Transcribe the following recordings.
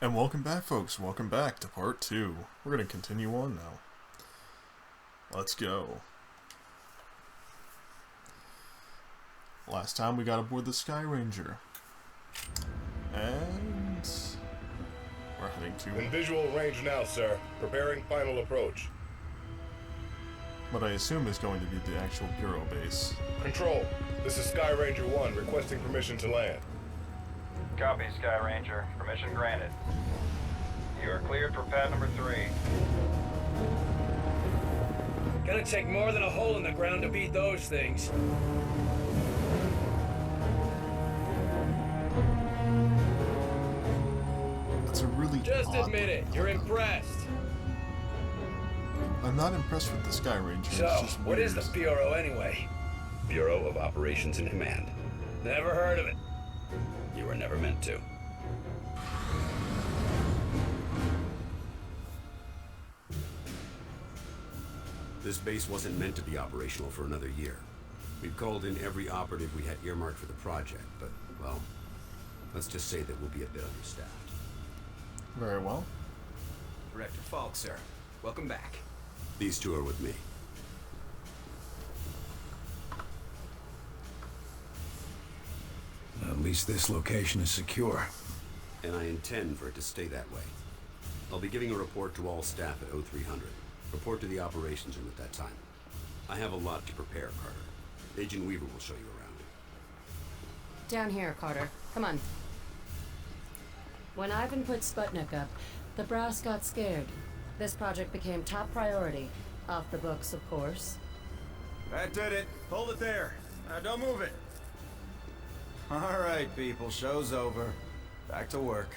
And welcome back, folks. Welcome back to part 2. We're going to continue on now. Let's go. Last time we got aboard the Sky Ranger. And we're heading to... In visual range now, sir. Preparing final approach. what I assume is going to be the actual Bureau base. Control, this is Sky Ranger 1 requesting permission to land. Copy, Sky Ranger. Permission granted. You are cleared for pad number 3. Gonna take more than a hole in the ground to beat those things. It's a really Just odd admit it, you're impressed. I'm not impressed with the Sky Ranger. So, it's just what is the weird. Bureau anyway? Bureau of Operations and Command. Never heard of it. You were never meant to. This base wasn't meant to be operational for another year. We've called in every operative we had earmarked for the project, but, well, let's just say that we'll be a bit understaffed. Very well. Director Falk, sir. Welcome back. These two are with me. At least this location is secure. And I intend for it to stay that way. I'll be giving a report to all staff at 0300. Report to the operations room at that time. I have a lot to prepare, Carter. Agent Weaver will show you around. Down here, Carter. Come on. When Ivan put Sputnik up, the brass got scared. This project became top priority. Off the books, of course. That did it. Hold it there. Don't move it. All right, people. Show's over. Back to work.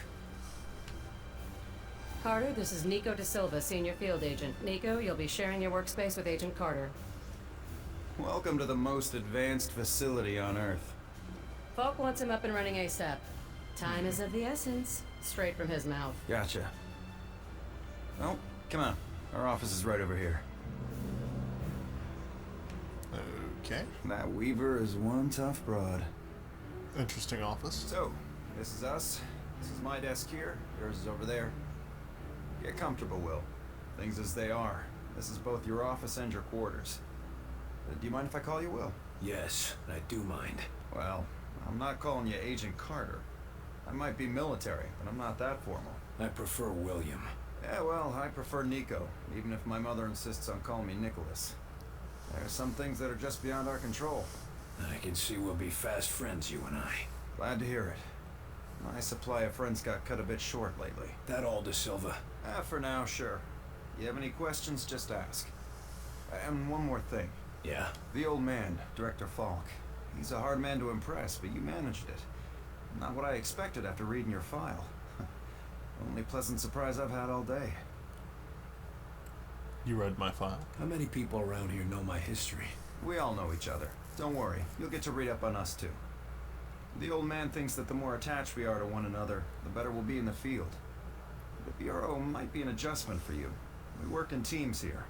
Carter, this is Nico Da Silva, Senior Field Agent. Nico, you'll be sharing your workspace with Agent Carter. Welcome to the most advanced facility on Earth. Falk wants him up and running ASAP. Time is of the essence. Straight from his mouth. Gotcha. Well, come on. Our office is right over here. Okay. That Weaver is one tough broad. Interesting office. So, this is us. This is my desk here. Yours is over there. Get comfortable, Will. Things as they are. This is both your office and your quarters. Do you mind if I call you Will? Yes, I do mind. Well, I'm not calling you Agent Carter. I might be military, but I'm not that formal. I prefer William. Yeah, well, I prefer Nico, even if my mother insists on calling me Nicholas. There are some things that are just beyond our control. I can see we'll be fast friends, you and I. Glad to hear it. My supply of friends got cut a bit short lately. That all, Da Silva? For now, sure. You have any questions, just ask. And one more thing. Yeah? The old man, Director Falk. He's a hard man to impress, but you managed it. Not what I expected after reading your file. Only pleasant surprise I've had all day. You read my file. How many people around here know my history? We all know each other. Don't worry, you'll get to read up on us too. The old man thinks that the more attached we are to one another, the better we'll be in the field. The Bureau might be an adjustment for you. We work in teams here.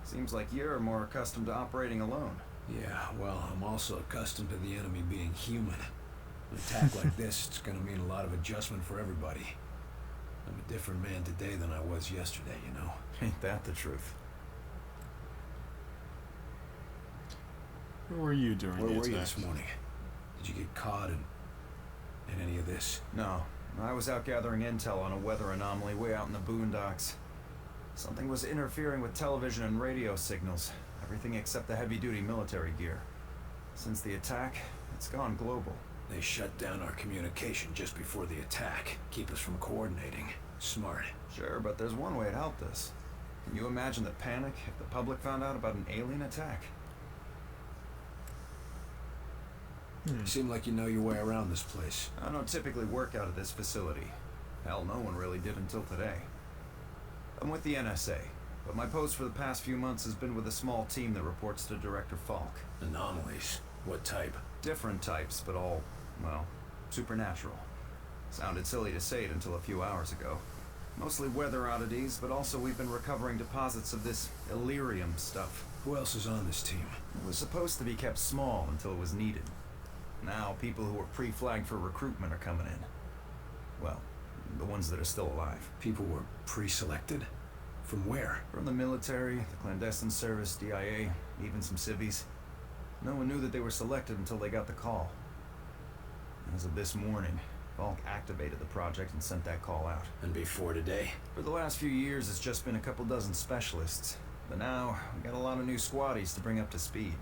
Seems like you're more accustomed to operating alone. Yeah, well, I'm also accustomed to the enemy being human. An attack like this, it's gonna mean a lot of adjustment for everybody. I'm a different man today than I was yesterday, you know? Ain't that the truth? Where were you during Where the were you attack? this morning? Did you get caught in any of this? No. I was out gathering intel on a weather anomaly way out in the boondocks. Something was interfering with television and radio signals. Everything except the heavy-duty military gear. Since the attack, it's gone global. They shut down our communication just before the attack. Keep us from coordinating. Smart. Sure, but there's one way it helped us. Can you imagine the panic if the public found out about an alien attack? Seem like you know your way around this place. I don't typically work out of this facility. Hell, no one really did until today. I'm with the NSA, but my post for the past few months has been with a small team that reports to Director Falk. Anomalies. What type? Different types, but all, well, supernatural. Sounded silly to say it until a few hours ago. Mostly weather oddities, but also we've been recovering deposits of this Illyrium stuff. Who else is on this team? It was supposed to be kept small until it was needed. Now, people who were pre-flagged for recruitment are coming in. Well, The ones that are still alive. People were pre-selected? From where? From the military, the clandestine service, DIA, even some civvies. No one knew that they were selected until they got the call. As of this morning, Falk activated the project and sent that call out. And before today? For the last few years, it's just been a couple dozen specialists. But now, we got a lot of new squaddies to bring up to speed.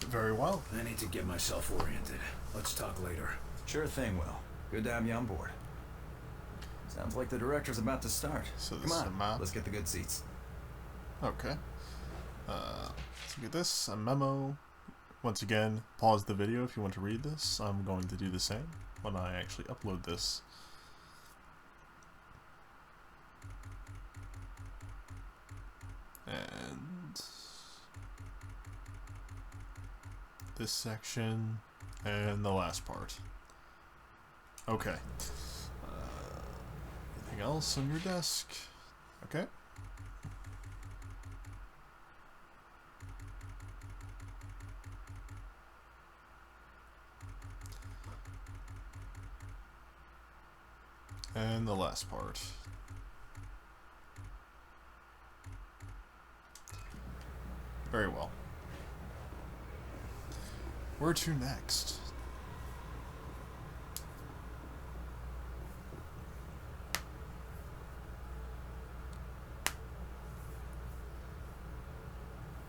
Very well. I need to get myself oriented. Let's talk later. Sure thing, Will. Good to have you on board. Sounds like the director's about to start. So this Come is on, a map. let's get the good seats. Okay. Let's look at this. A memo. Once again, pause the video if you want to read this. I'm going to do the same when I actually upload this. And this section and the last part. Okay. Anything else on your desk? Okay. And the last part. Very well. Where to next?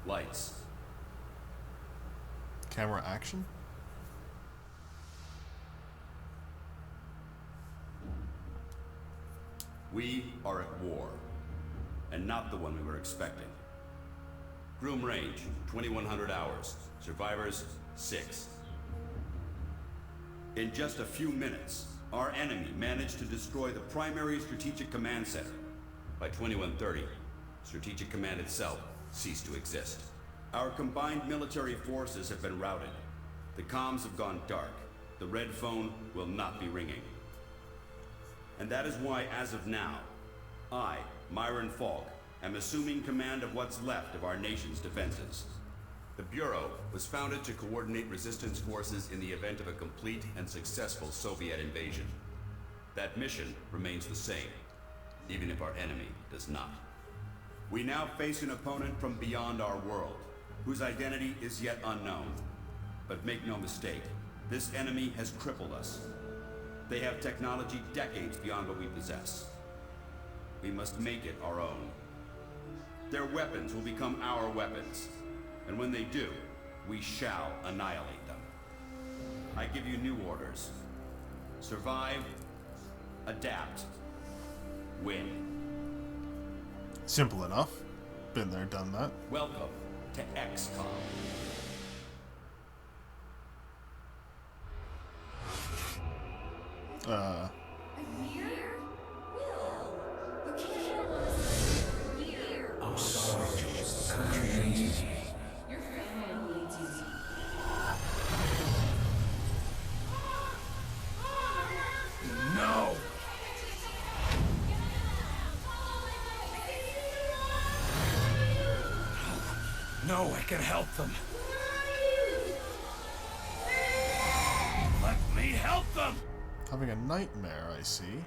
Lights. Camera action? We are at war, and not the one we were expecting. Groom range, 2100 hours. Survivors, 6. In just a few minutes, our enemy managed to destroy the primary strategic command center. By 2130, Strategic Command itself ceased to exist. Our combined military forces have been routed. The comms have gone dark. The red phone will not be ringing. And that is why, as of now, I, Myron Falk, am assuming command of what's left of our nation's defenses. The Bureau was founded to coordinate resistance forces in the event of a complete and successful Soviet invasion. That mission remains the same, even if our enemy does not. We now face an opponent from beyond our world, whose identity is yet unknown. But make no mistake, this enemy has crippled us. They have technology decades beyond what we possess. We must make it our own. Their weapons will become our weapons, and when they do, we shall annihilate them. I give you new orders. Survive, adapt, win. Simple enough. Been there, done that. Welcome to XCOM. I'm sorry, Jules. Country needs me. Your family needs you. No! No, I can help them. Let me help them! Having a nightmare, I see.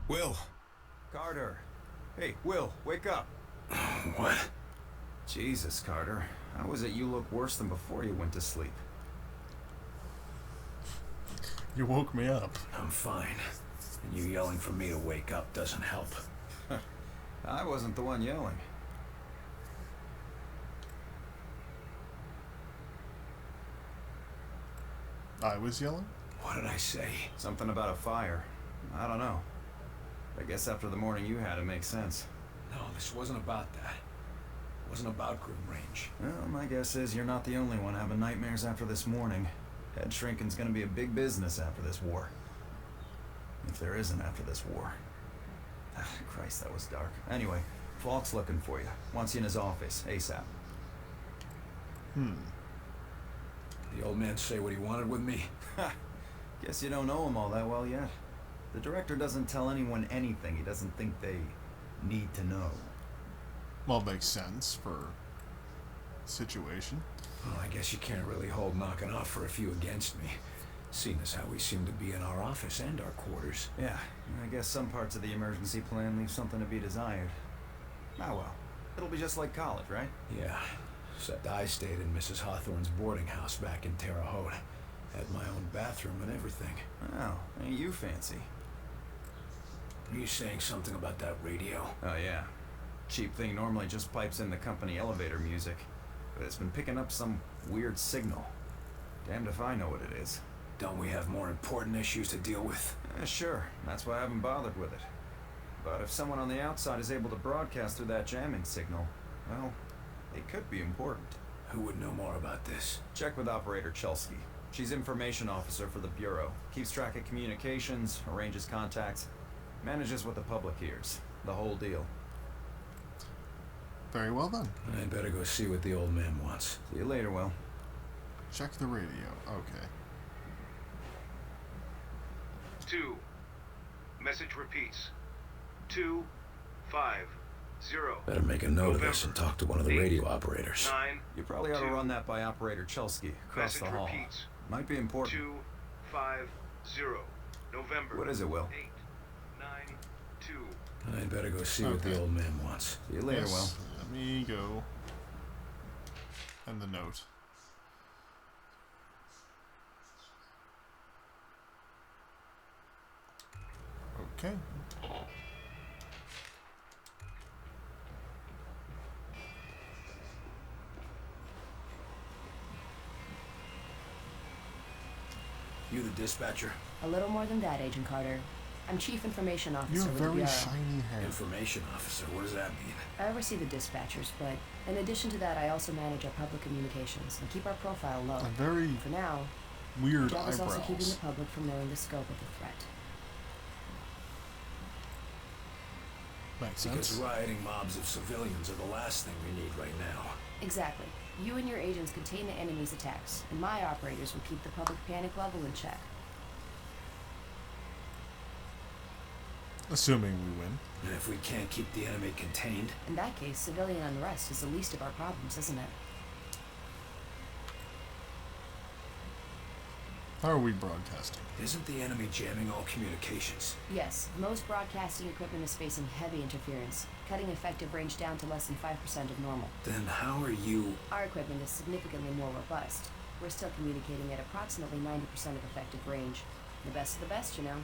Will! Carter! Hey, Will, wake up! What? Jesus, Carter. How is it you look worse than before you went to sleep? You woke me up. I'm fine. And you yelling for me to wake up doesn't help. I wasn't the one yelling. I was yelling? What did I say? Something about a fire. I don't know. I guess after the morning you had, it makes sense. No, this wasn't about that. It wasn't about Groom Range. Well, my guess is you're not the only one having nightmares after this morning. Head shrinking's gonna be a big business after this war. If there isn't after this war. Christ, that was dark. Anyway, Falk's looking for you. Wants you in his office, ASAP. The old man say what he wanted with me? Guess you don't know him all that well yet. The director doesn't tell anyone anything he doesn't think they need to know. Well, it makes sense for the situation. Well, I guess you can't really hold knocking off for a few against me. Seeing as how we seem to be in our office and our quarters. Yeah, I guess some parts of the emergency plan leave something to be desired. Ah well, it'll be just like college, right? Yeah, except I stayed in Mrs. Hawthorne's boarding house back in Terre Haute. Had my own bathroom and everything. Oh, ain't you fancy? Are you saying something about that radio? Oh yeah. Cheap thing normally just pipes in the company elevator music, but it's been picking up some weird signal. Damned if I know what it is. Don't we have more important issues to deal with? Sure, that's why I haven't bothered with it. But if someone on the outside is able to broadcast through that jamming signal, well, it could be important. Who would know more about this? Check with Operator Chelsky. She's information officer for the Bureau. Keeps track of communications, arranges contacts, manages what the public hears. The whole deal. Very well then. I better go see what the old man wants. See you later, Will. Check the radio. Okay. 2. Message repeats. 2, 5, 0. Better make a note of this and talk to one of the radio operators. 9. You probably ought to run that by Operator Chelsky across the Message hall. repeats. Might be important. 2, 5, 0. November. What is it, Will? 8, 9, 2. I better go see what the old man wants. See you later, Yes, Will. let me go. And the note. Okay. You the dispatcher? A little more than that, Agent Carter. I'm Chief Information Officer You have with the very Bureau. shiny hair. Information officer, what does that mean? I oversee the dispatchers, but in addition to that, I also manage our public communications and keep our profile low. A very For now, weird the job is also keeping the eyebrows. public from knowing the scope of the threat. Makes Because sense. rioting mobs of civilians are the last thing we need right now. Exactly. You and your agents contain the enemy's attacks, and my operators will keep the public panic level in check. Assuming we win. And if we can't keep the enemy contained, In that case, civilian unrest is the least of our problems, isn't it? How are we broadcasting? isn't the enemy jamming all communications? Yes, most broadcasting equipment is facing heavy interference, cutting effective range down to less than 5% of normal. Then how are you... Our equipment is significantly more robust. We're still communicating at approximately 90% of effective range. The best of the best, you know.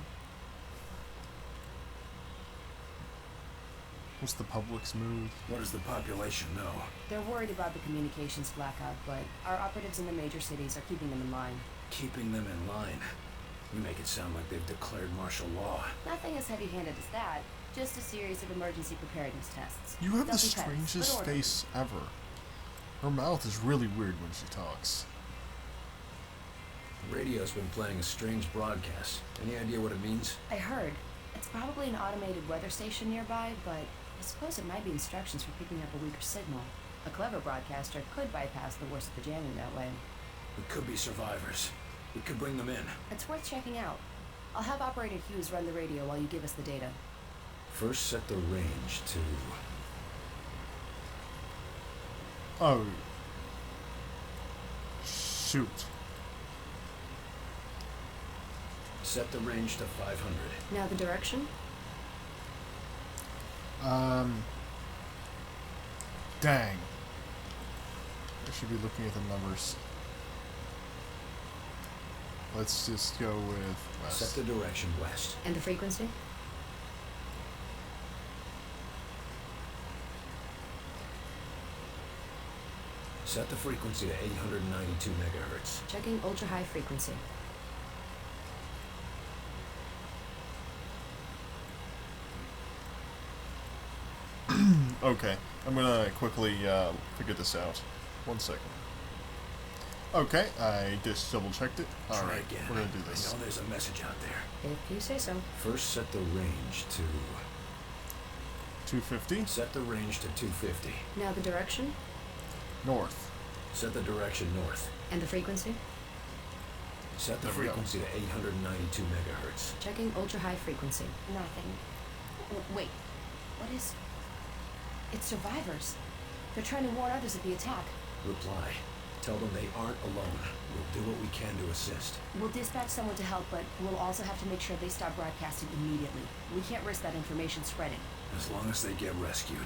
What's the public's mood? What does the population know? They're worried about the communications blackout, but our operatives in the major cities are keeping them in line. Keeping them in line. You make it sound like they've declared martial law. Nothing as heavy-handed as that. Just a series of emergency preparedness tests. You have the They'll be tense, but strangest orderly. face ever. Her mouth is really weird when she talks. The radio's been playing a strange broadcast. Any idea what it means? I heard. It's probably an automated weather station nearby, but I suppose it might be instructions for picking up a weaker signal. A clever broadcaster could bypass the worst of the jamming that way. We could be survivors. We could bring them in. It's worth checking out. I'll have Operator Hughes run the radio while you give us the data. First set the range to... Oh. Shoot. Set the range to 500. Now the direction? Dang. I should be looking at the numbers. Let's just go with west. Set the direction west. And the frequency? Set the frequency to 892 megahertz. Checking ultra-high frequency. Okay, I'm gonna quickly figure this out. 1 second. Okay, I just double checked it. Try Alright, again. we're gonna do this. I know there's a message out there. If you say so. First set the range to... 250 Set the range to 250. Now the direction? north. Set the direction north. And the frequency? Set the There we go. frequency to 892 megahertz. Checking ultra-high frequency. Nothing. Wait. What is... It's survivors. They're trying to warn others of the attack. Reply. Tell them they aren't alone. We'll do what we can to assist. We'll dispatch someone to help, but we'll also have to make sure they stop broadcasting immediately. We can't risk that information spreading. As long as they get rescued.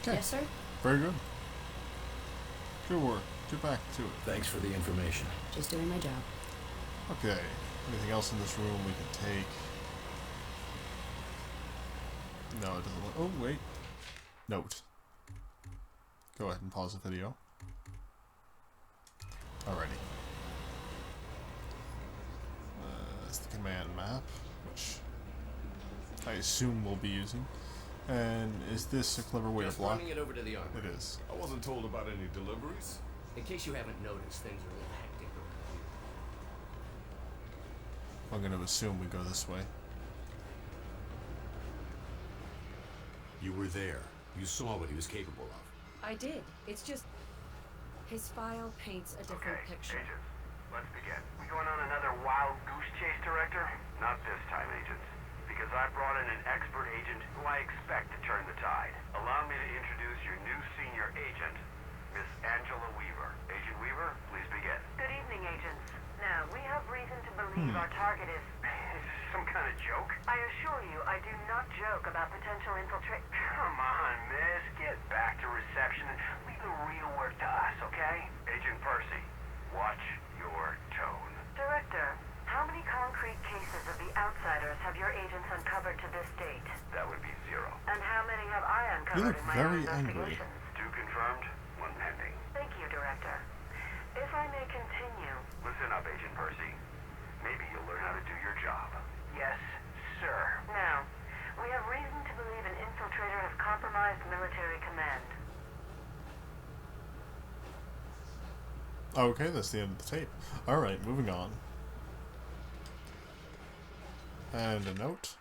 Okay. Yes, sir? Very good. Good work. Get back to it. Thanks for the information. Just doing my job. Okay. Anything else in this room we can take? No, it doesn't look. Oh, wait. Note. Go ahead and pause the video. Alrighty. That's the command map, which I assume we'll be using. And is this a clever way to block? Running it over to the armor. It is. I wasn't told about any deliveries. In case you haven't noticed, things are a little hectic over here. I'm going to assume we go this way. You were there. You saw what he was capable of. I did. It's just... his file paints a different picture. Agents, let's begin. We going on another wild goose chase, Director? Not this time, agents. Because I brought in an expert agent who I expect to turn the tide. Allow me to introduce your new senior agent, Miss Angela Weaver. Agent Weaver, please begin. Good evening, agents. Now, we have reason to believe our target is... Is this some kind of joke? I assure you, I do not joke about potential infiltrate... Come on, miss. Get back to reception and leave the real work to us, okay? Agent Percy, watch your tone. Director, how many concrete cases of the outsiders have your agents uncovered to this date? That would be 0. And how many have I You uncovered look in my very own angry. investigations? 2 confirmed, 1 pending. Thank you, Director. If I may continue... Listen up, Agent Percy. Maybe you'll learn how to do your job. Yes, sir. Now, we have reason to believe an infiltrator has compromised military command. Okay, that's the end of the tape. Alright, moving on. And a note.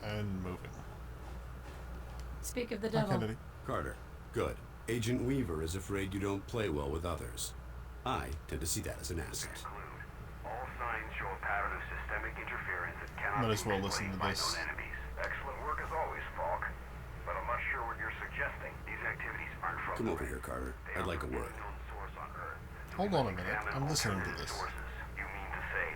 And moving. Speak of the Hi, devil. Kennedy. Carter, good. Agent Weaver is afraid you don't play well with others. I tend to see that as an asset. Conclude. All signs show a pattern of systemic interference that cannot Might as be well listen mislaid to by this. known enemies. Excellent work as always, Falk. But I'm not sure what you're suggesting. These activities aren't from Come the over ring. here, Carter. They I'd are like a from word. unknown source on Earth. Hold We on a must minute. examine I'm listening to alternative this. sources. You mean to say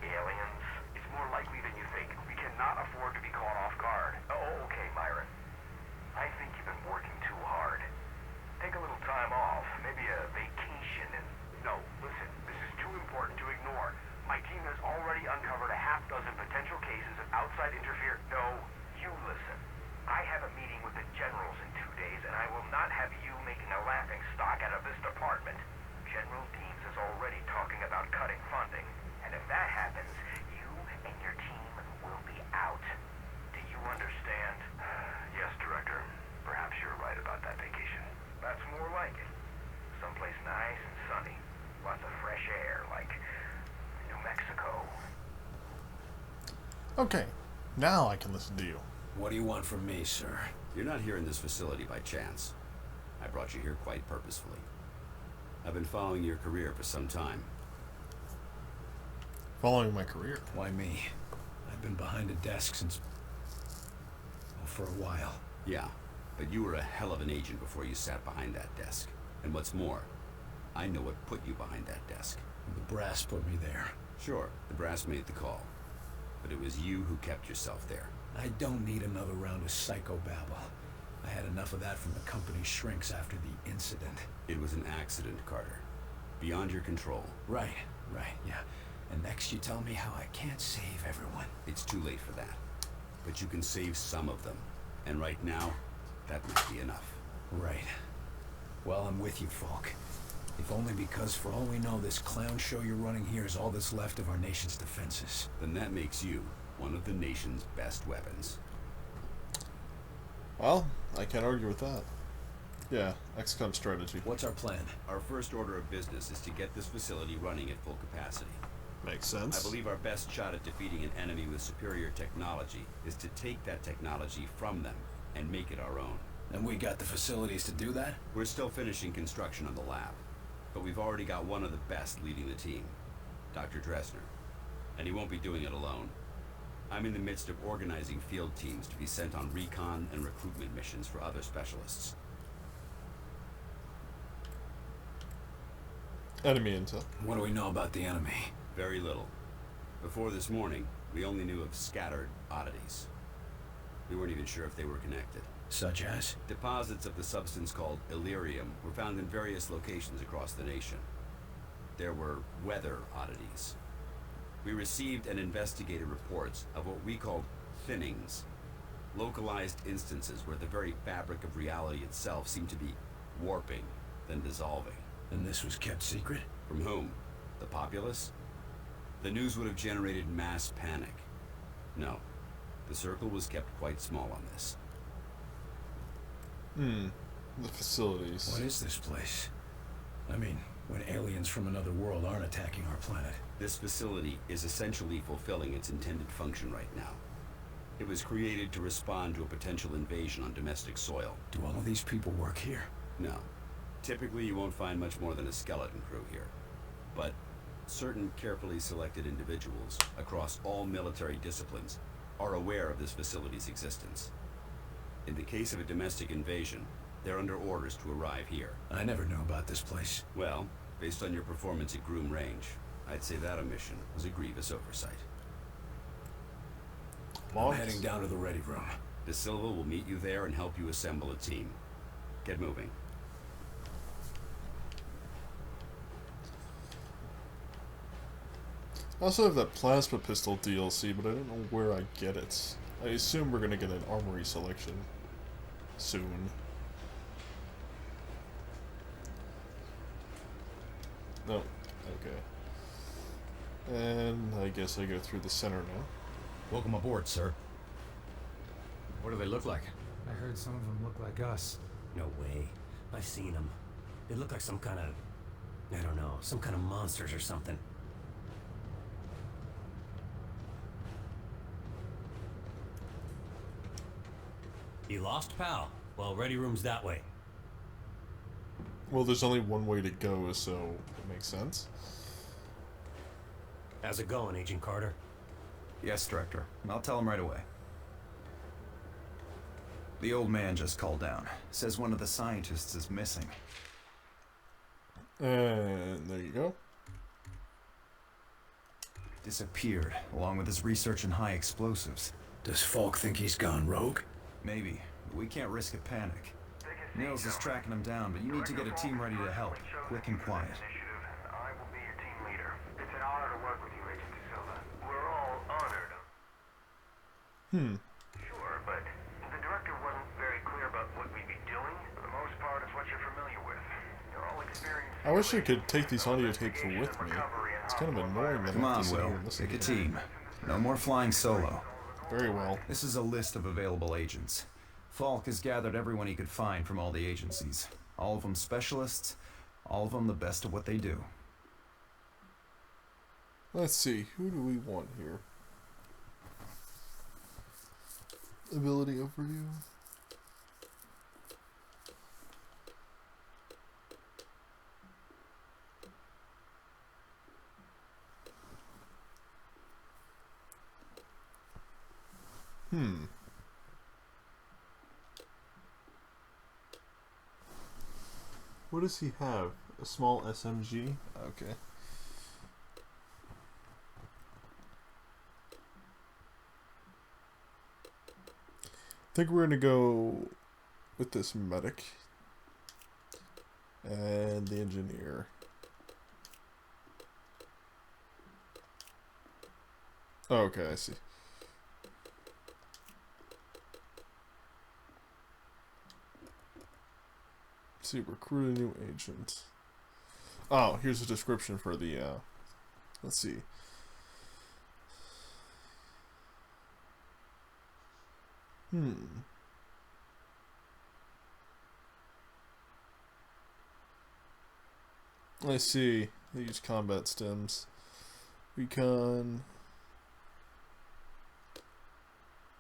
aliens? It's more likely than you think. We cannot afford to be caught off guard. Oh, okay, Myron. I think you've been working too hard. Take a little time off, maybe a vacation, and... No, listen, this is too important to ignore. My team has already uncovered a half dozen potential cases of outside interference. No, you listen. I have a meeting with the generals in 2 days, and I will not have you making a laughing stock out of this department. General Deems is already talking about cutting funding, and if that happens, you and your team will be out. Do you understand? Yes, Director. Perhaps you're right about that vacation. That's more like it. Someplace nice and sunny. Lots of fresh air, like New Mexico. Okay, now I can listen to you. What do you want from me, sir? You're not here in this facility by chance. I brought you here quite purposefully. I've been following your career for some time. Following my career. Why me? I've been behind a desk since... well, for a while. Yeah, but you were a hell of an agent before you sat behind that desk. And what's more, I know what put you behind that desk. The brass put me there. Sure, the brass made the call. But it was you who kept yourself there. I don't need another round of psychobabble. I had enough of that from the company's shrinks after the incident. It was an accident, Carter. Beyond your control. Right, yeah. And next you tell me how I can't save everyone. It's too late for that. But you can save some of them. And right now, that might be enough. Right. Well, I'm with you, Falk. If only because, for all we know, this clown show you're running here is all that's left of our nation's defenses. Then that makes you one of the nation's best weapons. Well, I can't argue with that. Yeah, XCOM strategy. What's our plan? Our first order of business is to get this facility running at full capacity. Makes sense. I believe our best shot at defeating an enemy with superior technology is to take that technology from them and make it our own. And we got the facilities to do that? We're still finishing construction on the lab, but we've already got one of the best leading the team, Dr. Dresner. And he won't be doing it alone. I'm in the midst of organizing field teams to be sent on recon and recruitment missions for other specialists. Enemy intel. What do we know about the enemy? Very little. Before this morning, we only knew of scattered oddities. We weren't even sure if they were connected. Such as? Deposits of the substance called Illyrium were found in various locations across the nation. There were weather oddities. We received and investigated reports of what we called thinnings, localized instances where the very fabric of reality itself seemed to be warping, then dissolving. And this was kept secret? From whom? The populace? The news would have generated mass panic. No, the circle was kept quite small on this. The facilities. What is this place? I mean, when aliens from another world aren't attacking our planet. This facility is essentially fulfilling its intended function right now. It was created to respond to a potential invasion on domestic soil. Do all of these people work here? No. Typically, you won't find much more than a skeleton crew here. But certain carefully selected individuals across all military disciplines are aware of this facility's existence. In the case of a domestic invasion, they're under orders to arrive here. I never knew about this place. Well, based on your performance at Groom Range, I'd say that omission was a grievous oversight. I'm heading down to the ready room. De Silva will meet you there and help you assemble a team. Get moving. I also have that plasma pistol DLC, but I don't know where I get it. I assume we're gonna get an armory selection soon. No, okay. And I guess I go through the center now. Welcome aboard, sir. What do they look like? I heard some of them look like us. No way. I've seen them. They look like some kind of... I don't know, some kind of monsters or something. You lost, pal? Well, ready room's that way. Well, there's only one way to go, so it makes sense. How's it going, Agent Carter? Yes, Director. I'll tell him right away. The old man just called down. Says one of the scientists is missing. And there you go. Disappeared, along with his research in high explosives. Does Falk think he's gone rogue? Maybe. But we can't risk a panic. Nils is tracking him down, but you need to get a team ready to help. Quick and quiet. I will be your team leader. It's an honor to work with you, Agent De Silva. We're all honored. Sure, but the director wasn't very clear about what we'd be doing. For the most part, it's what you're familiar with. You're all experienced. I wish I could take these audio tapes with me. It's kind of annoying that Come I have on, to sit here Will. and listen Pick a to it. team. No more flying solo. Very well. This is a list of available agents. Falk has gathered everyone he could find from all the agencies. All of them specialists, all of them the best at what they do. Let's see, who do we want here? Ability overview. What does he have? A small SMG? Okay. I think we're gonna go with this medic and the engineer. Oh, okay, I see. Let's see, recruit a new agent. Oh, here's a description for the, let's see. I see. They use combat stems. Recon.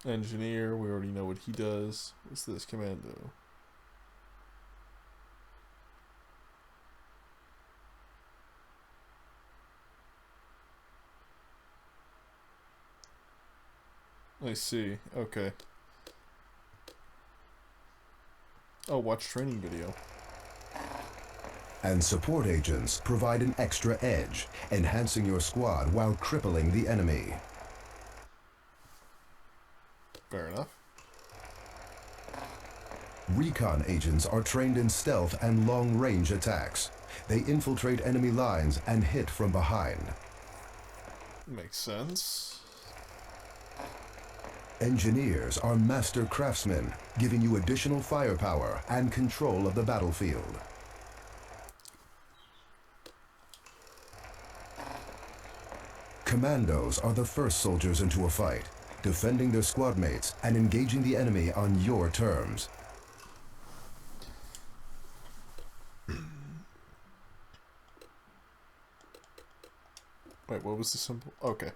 Engineer, we already know what he does. What's this? Commando. I see. Okay. Oh, watch training video. And support agents provide an extra edge, enhancing your squad while crippling the enemy. Fair enough. Recon agents are trained in stealth and long-range attacks. They infiltrate enemy lines and hit from behind. Makes sense. Engineers are master craftsmen, giving you additional firepower and control of the battlefield. Commandos are the first soldiers into a fight, defending their squad mates and engaging the enemy on your terms. Wait, what was the symbol? Okay.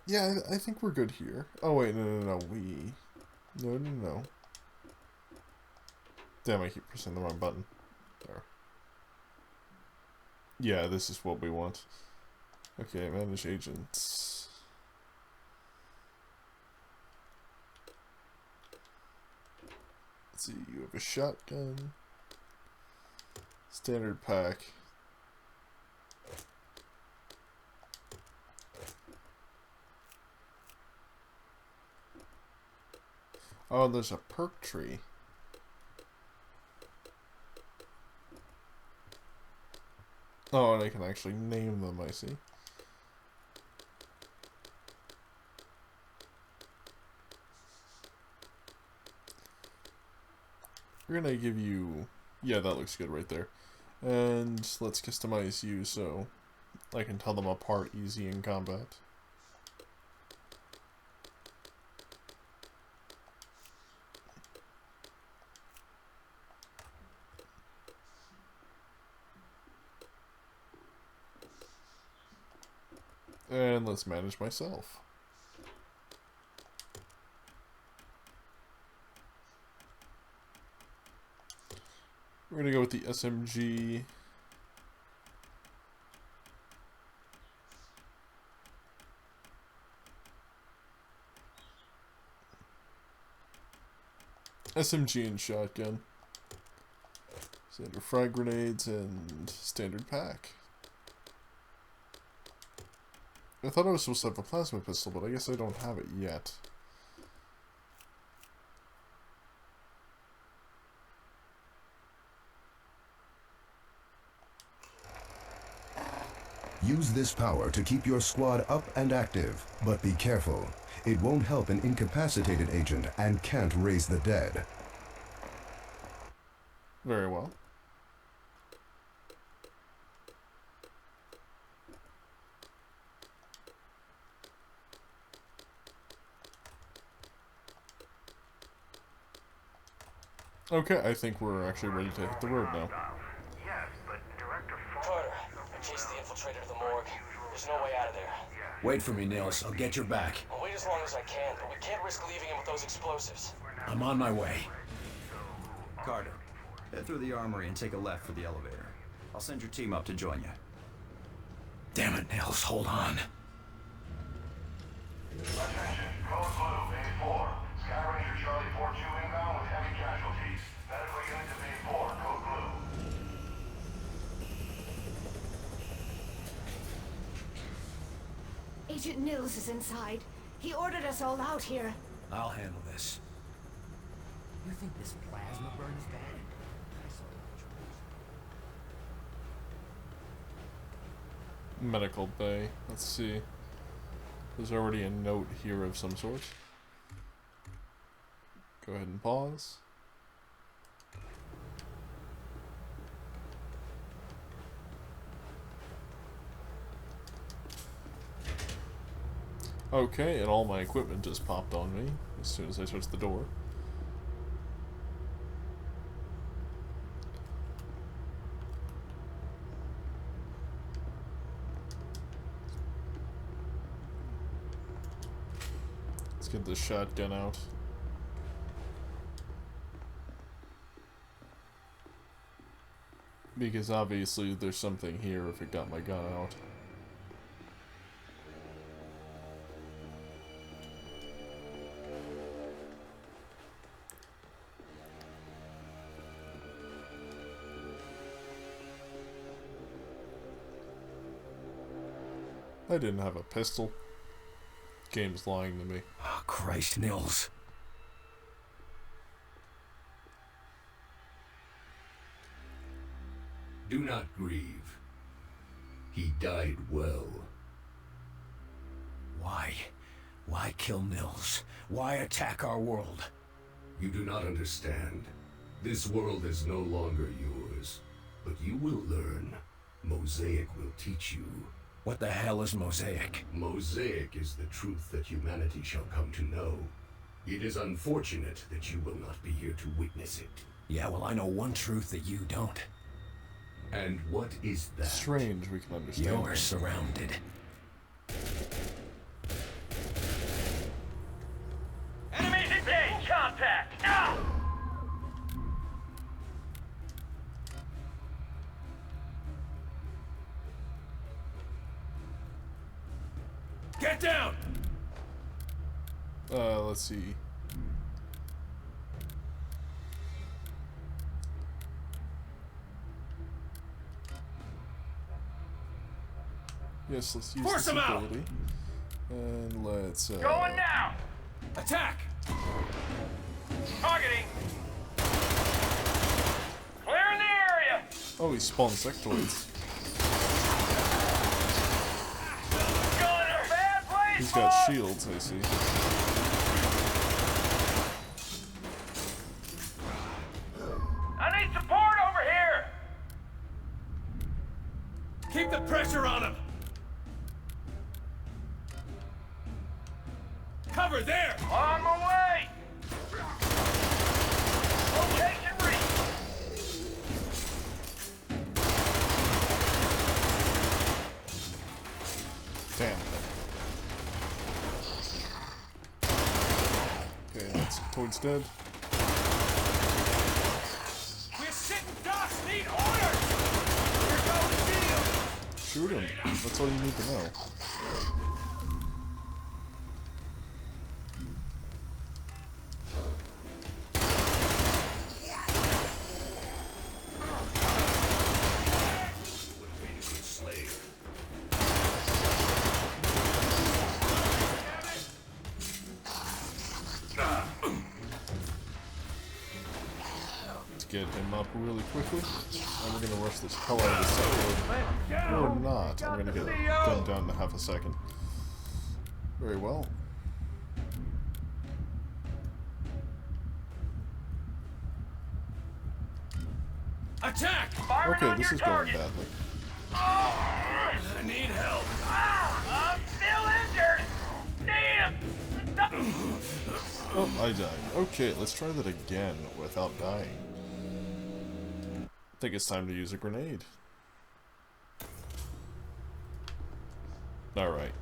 Yeah, I think we're good here. Oh, wait, no. No. Damn, I keep pressing the wrong button. There. Yeah, this is what we want. Okay, manage agents. Let's see, you have a shotgun. Standard pack. Oh, there's a perk tree. Oh, and I can actually name them, I see. We're gonna give you... Yeah, that looks good right there. And let's customize you so I can tell them apart easy in combat. And let's manage myself. We're gonna go with the SMG. SMG and shotgun. Standard frag grenades and standard pack. I thought I was supposed to have a plasma pistol, but I guess I don't have it yet. Use this power to keep your squad up and active, but be careful. It won't help an incapacitated agent and can't raise the dead. Very well. Okay, I think we're actually ready to hit the road now. Carter, I chased the infiltrator to the morgue. There's no way out of there. Wait for me, Nils. I'll get your back. I'll wait as long as I can, but we can't risk leaving him with those explosives. I'm on my way. Carter, head through the armory and take a left for the elevator. I'll send your team up to join you. Damn it, Nils. Hold on. Attention, code blue, Bay 4. Sky Ranger Charlie 4-2 inbound with heavy casualties. Medical unit to Bay 4, code blue. Agent Nils is inside. He ordered us all out here. I'll handle this. You think this plasma burns bad? Medical bay. Let's see. There's already a note here of some sort. Go ahead and pause. Okay, and all my equipment just popped on me as soon as I touched the door. Let's get this shotgun out. Because obviously there's something here if it got my gun out. I didn't have a pistol. Game's lying to me. Oh, Christ, Nils. Do not grieve. He died well. Why? Why kill Nils? Why attack our world? You do not understand. This world is no longer yours. But you will learn. Mosaic will teach you. What the hell is Mosaic? Mosaic is the truth that humanity shall come to know. It is unfortunate that you will not be here to witness it. Yeah, well, I know one truth that you don't. And what is that? Strange, we can understand. You're surrounded. Enemies engaged! Contact! Now! Get down! Let's see. Yes, let's use Force this him out! ability. And let's Going now! Attack! Targeting! Clearing the area! Oh, he spawned sectoids. Going in a bad place! He's got shields, I see. I need support over here! Keep the pressure on him! Cover there! On my way! Location reached! Damn. Okay, that's towards dead. We're sitting ducks! Need orders! We're going field! Shoot him. That's all you need to know. Get him up really quickly, and we're gonna rush this hell out of the sector. Or not. I'm gonna get him down in half a second. Very well. Attack! Okay, this is going badly. I need help. I'm still injured! Damn! Oh, I died. Okay, let's try that again without dying. I think it's time to use a grenade. Alright.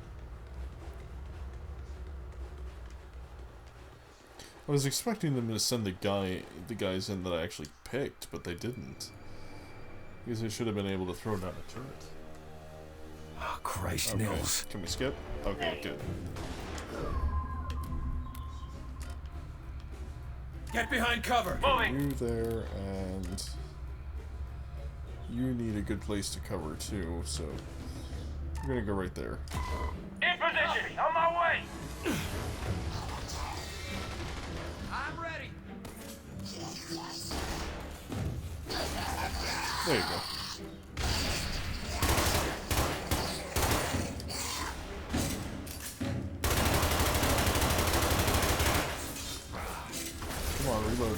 I was expecting them to send the guys in that I actually picked, but they didn't. Because they should have been able to throw down a turret. Oh, Christ, Okay. Nils. Can we skip? Okay, good. Get behind cover! You there, and you need a good place to cover too, so we're gonna go right there. In position! On my way! I'm ready! There you go. Come on, reload.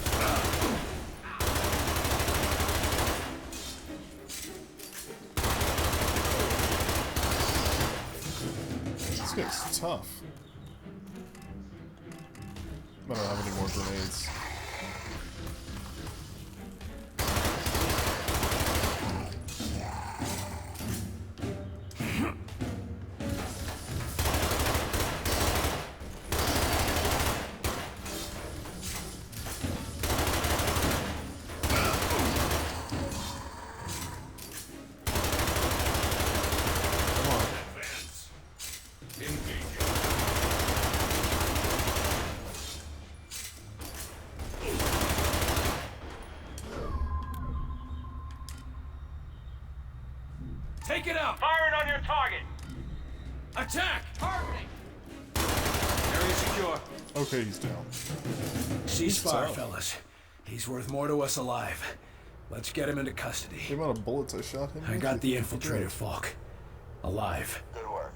This guy's tough. I don't have any more grenades. Take it out! Firing on your target! Attack! Targeting! Area secure. Okay, he's down. Ceasefire, fellas. He's worth more to us alive. Let's get him into custody. The amount of bullets I shot him. I got the infiltrator, Falk. Alive. Good work.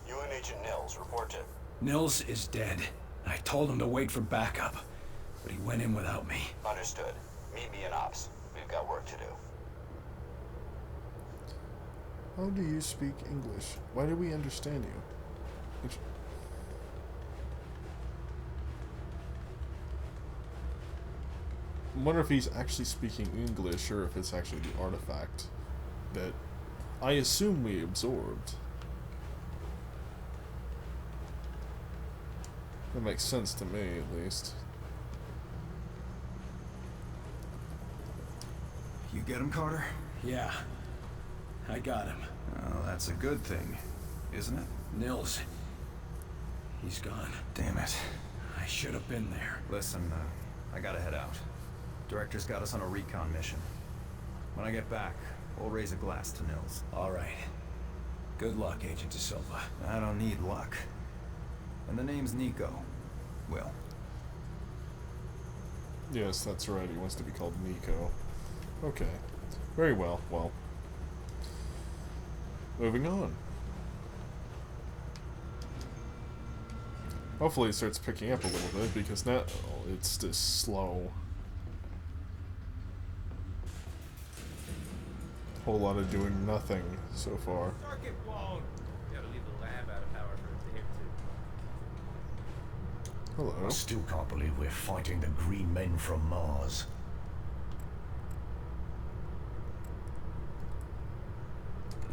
You and Agent Nils, report to... Nils is dead. I told him to wait for backup, but he went in without me. Understood. Meet me in Ops. We've got work to do. How do you speak English? Why do we understand you? I wonder if he's actually speaking English or if it's actually the artifact that I assume we absorbed. That makes sense to me, at least. You get him, Carter? Yeah. I got him. Oh, that's a good thing, isn't it? Nils. He's gone. Damn it. I should have been there. Listen, I gotta head out. Director's got us on a recon mission. When I get back, we'll raise a glass to Nils. All right. Good luck, Agent De Silva. I don't need luck. And the name's Nico. Will. Yes, that's right. He wants to be called Nico. Okay. Very well. Well. Moving on. Hopefully it starts picking up a little bit, because now it's just slow. Whole lot of doing nothing so far. Circuit blown. Gotta leave the lab out of power for it to hit too. Hello. I still can't believe we're fighting the green men from Mars.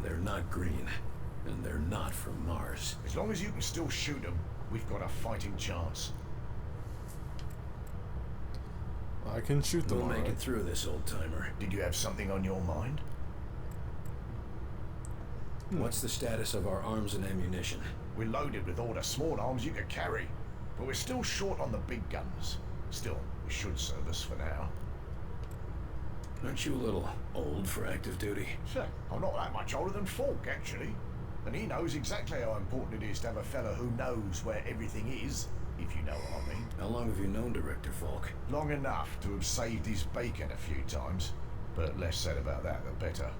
They're not green, and they're not from Mars. As long as you can still shoot them, we've got a fighting chance. I can shoot them. We'll make it through this, old-timer. Did you have something on your mind? What's the status of our arms and ammunition? We're loaded with all the small arms you could carry, but we're still short on the big guns. Still, we should serve us for now. Aren't you a little old for active duty? Sure, I'm not that much older than Falk, actually. And he knows exactly how important it is to have a fella who knows where everything is, if you know what I mean. How long have you known Director Falk? Long enough to have saved his bacon a few times, but less said about that the better.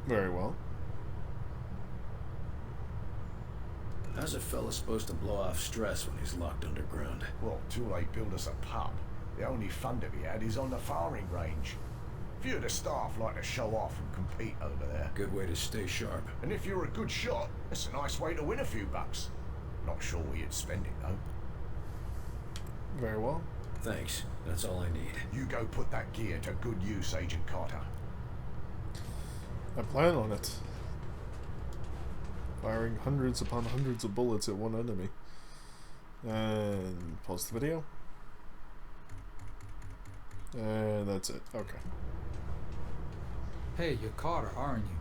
Very well. How's a fella supposed to blow off stress when he's locked underground? Well, till they build us a pub, the only fun to be had is on the firing range. Few of the staff like to show off and compete over there. Good way to stay sharp. And if you're a good shot, it's a nice way to win a few bucks. Not sure where you'd spend it, though. Very well. Thanks. That's all I need. You go put that gear to good use, Agent Carter. I plan on it. Firing hundreds upon hundreds of bullets at one enemy. And pause the video. And that's it. Okay. Hey, you're Carter, aren't you?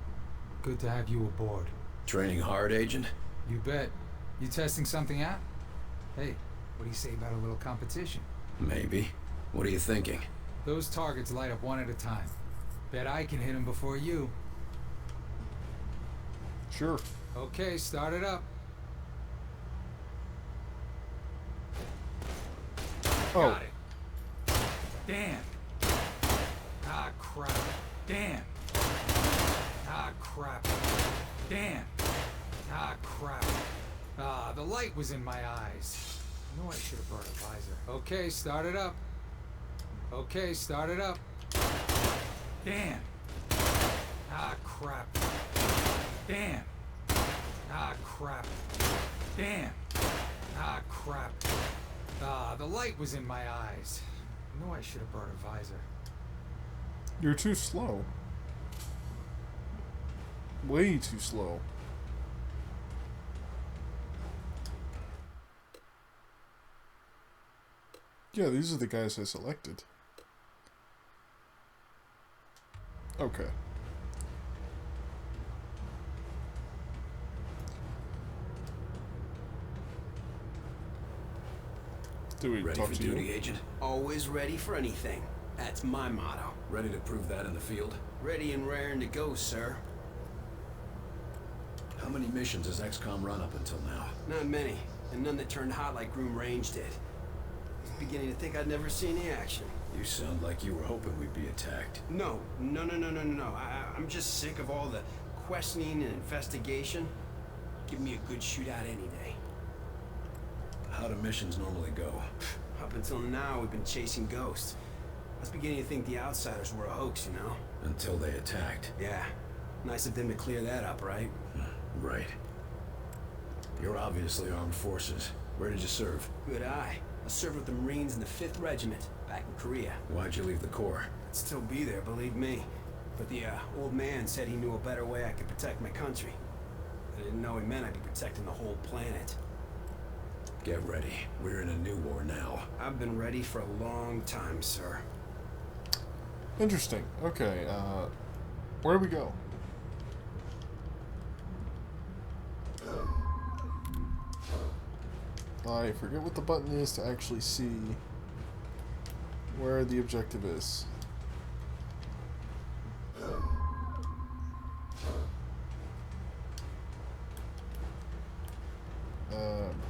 Good to have you aboard. Training hard, Agent? You bet. You testing something out? Hey, what do you say about a little competition? Maybe. What are you thinking? Those targets light up one at a time. Bet I can hit them before you. Sure. Okay, start it up. Oh. Got it. Damn. Ah, crap. Damn. Ah, crap. Damn. Ah, crap. Ah, the light was in my eyes. I know I should have brought a visor. Okay, start it up. Okay, start it up. Damn. Ah, crap. Damn. Ah, crap. Damn. Ah, crap. Ah, the light was in my eyes. I know I should have brought a visor. You're too slow. Way too slow. Yeah, these are the guys I selected. Okay. Do we Ready talk for to duty, you? Agent? Always ready for anything. That's my motto. Ready to prove that in the field? Ready and raring to go, sir. How many missions has XCOM run up until now? Not many, and none that turned hot like Groom Range did. I was beginning to think I'd never see any action. You sound like you were hoping we'd be attacked. No. I'm just sick of all the questioning and investigation. Give me a good shootout any day. How do missions normally go? Up until now, we've been chasing ghosts. I was beginning to think the Outsiders were a hoax, you know? Until they attacked. Yeah. Nice of them to clear that up, right? Right. You're obviously armed forces. Where did you serve? Good eye. I served with the Marines in the 5th Regiment, back in Korea. Why'd you leave the Corps? I'd still be there, believe me. But the old man said he knew a better way I could protect my country. I didn't know he meant I'd be protecting the whole planet. Get ready. We're in a new war now. I've been ready for a long time, sir. Interesting. Okay, where do we go? I forget what the button is to actually see where the objective is.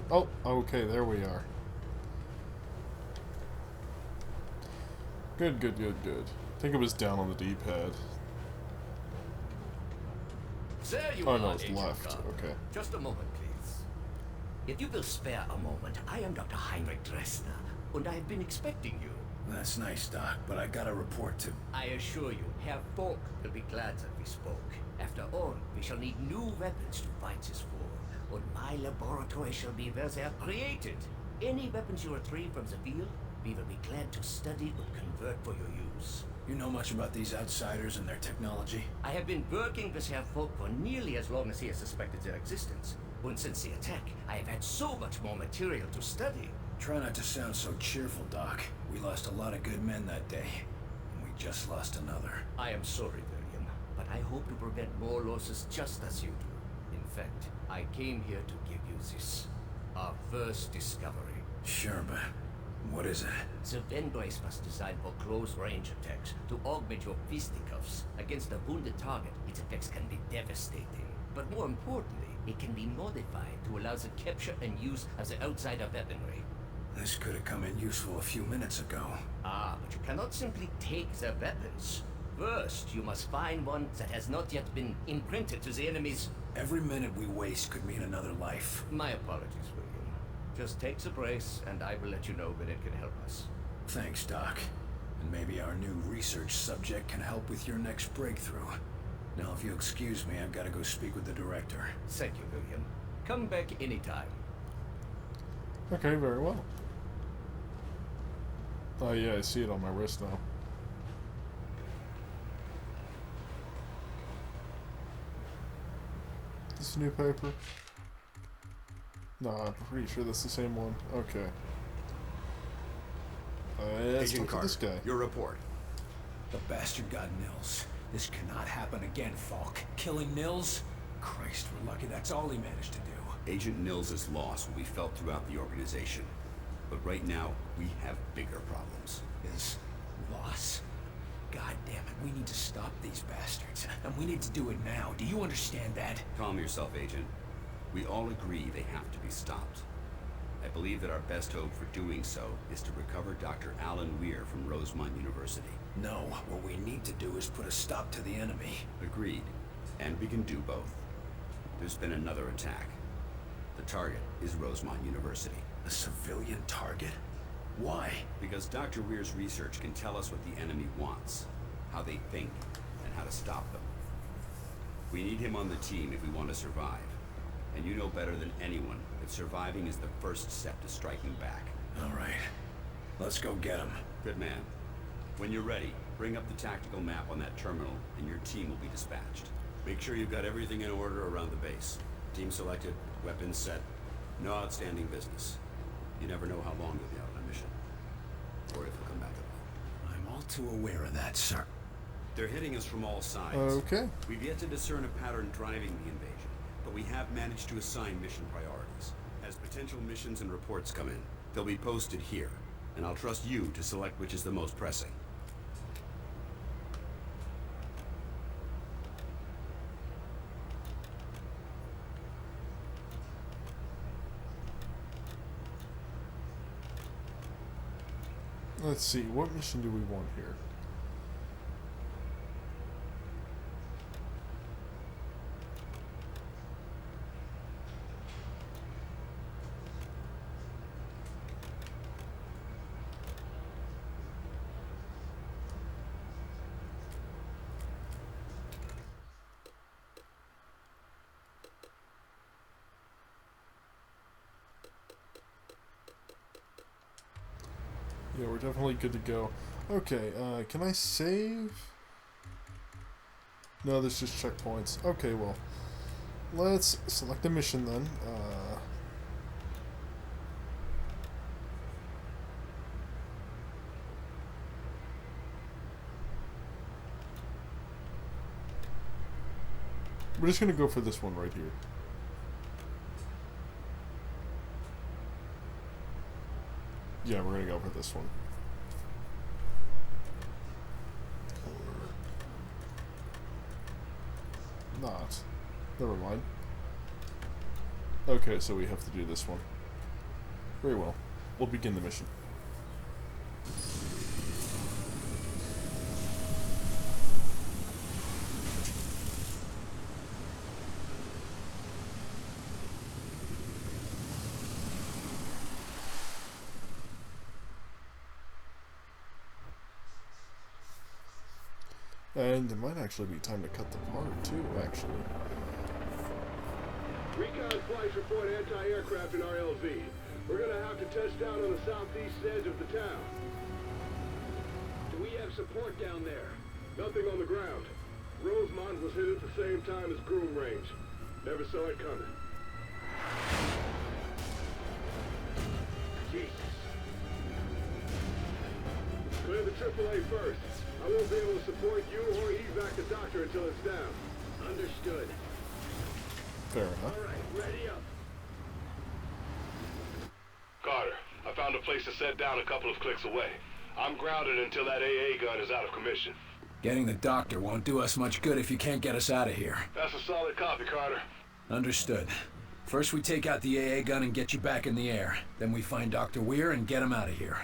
Oh, okay, there we are. Good. I think it was down on the D-pad. There you Oh are, no, it's Agent left. Carter. Okay. Just a moment, please. If you will spare a moment, I am Dr. Heinrich Dressler, and I have been expecting you. That's nice, Doc, but I got a report to... I assure you, Herr Falk will be glad that we spoke. After all, we shall need new weapons to fight this war, and my laboratory shall be where they are created. Any weapons you retrieve from the field, we will be glad to study and convert for your use. You know much about these Outsiders and their technology? I have been working with Herr Falk for nearly as long as he has suspected their existence. And since the attack, I have had so much more material to study. Try not to sound so cheerful, Doc. We lost a lot of good men that day, and we just lost another. I am sorry, William, but I hope to prevent more losses just as you do. In fact, I came here to give you this, our first discovery. Sure, but what is it? The Venbrace was designed for close-range attacks to augment your fisticuffs. Against a wounded target, its effects can be devastating. But more importantly, it can be modified to allow the capture and use of the outsider weaponry. This could have come in useful a few minutes ago. Ah, but you cannot simply take their weapons. First, you must find one that has not yet been imprinted to the enemy's... Every minute we waste could mean another life. My apologies, William. Just take the brace, and I will let you know when it can help us. Thanks, Doc. And maybe our new research subject can help with your next breakthrough. Now, if you'll excuse me, I've got to go speak with the director. Thank you, William. Come back anytime. Okay, very well. Oh yeah, I see it on my wrist now. This new paper? No, I'm pretty sure that's the same one. Okay. Let's Agent look at Carter, this guy. your report. The bastard got Nils. This cannot happen again, Falk. Killing Nils? Christ, we're lucky that's all he managed to do. Agent Nils' loss will be felt throughout the organization. But right now, we have bigger problems. His loss? God damn it, we need to stop these bastards. And we need to do it now. Do you understand that? Calm yourself, Agent. We all agree they have to be stopped. I believe that our best hope for doing so is to recover Dr. Alan Weir from Rosemont University. No, what we need to do is put a stop to the enemy. Agreed. And we can do both. There's been another attack. The target is Rosemont University. A civilian target? Why? Because Dr. Weir's research can tell us what the enemy wants, how they think, and how to stop them. We need him on the team if we want to survive. And you know better than anyone that surviving is the first step to striking back. All right. Let's go get him. Good man. When you're ready, bring up the tactical map on that terminal, and your team will be dispatched. Make sure you've got everything in order around the base. Team selected, weapons set, no outstanding business. You never know how long you'll be out on a mission. Or if you'll come back at all. I'm all too aware of that, sir. They're hitting us from all sides. Okay. We've yet to discern a pattern driving the invasion, but we have managed to assign mission priorities. As potential missions and reports come in, they'll be posted here, and I'll trust you to select which is the most pressing. Let's see, what mission do we want here? Yeah, we're definitely good to go. Okay, can I save? No, there's just checkpoints. Okay, well, let's select a mission then. We're just gonna go for this one right here. Yeah, we're gonna go for this one. Or not. Never mind. Okay, so we have to do this one. Very well. We'll begin the mission. And it might actually be time to cut the part too, actually. Recon flights report anti-aircraft in RLZ. We're gonna have to touch down on the southeast edge of the town. Do we have support down there? Nothing on the ground. Rosemont was hit at the same time as Groom Range. Never saw it coming. Jesus. Clear the AAA first. I won't be able to support you or evac the doctor until it's down. Understood. Fair enough. Alright, ready up. Carter, I found a place to set down a couple of clicks away. I'm grounded until that AA gun is out of commission. Getting the doctor won't do us much good if you can't get us out of here. That's a solid copy, Carter. Understood. First we take out the AA gun and get you back in the air. Then we find Dr. Weir and get him out of here.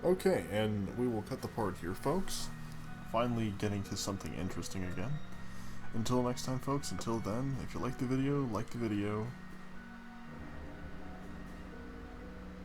Okay, and we will cut the part here, folks. Finally getting to something interesting again. Until next time, folks, until then, if you like the video,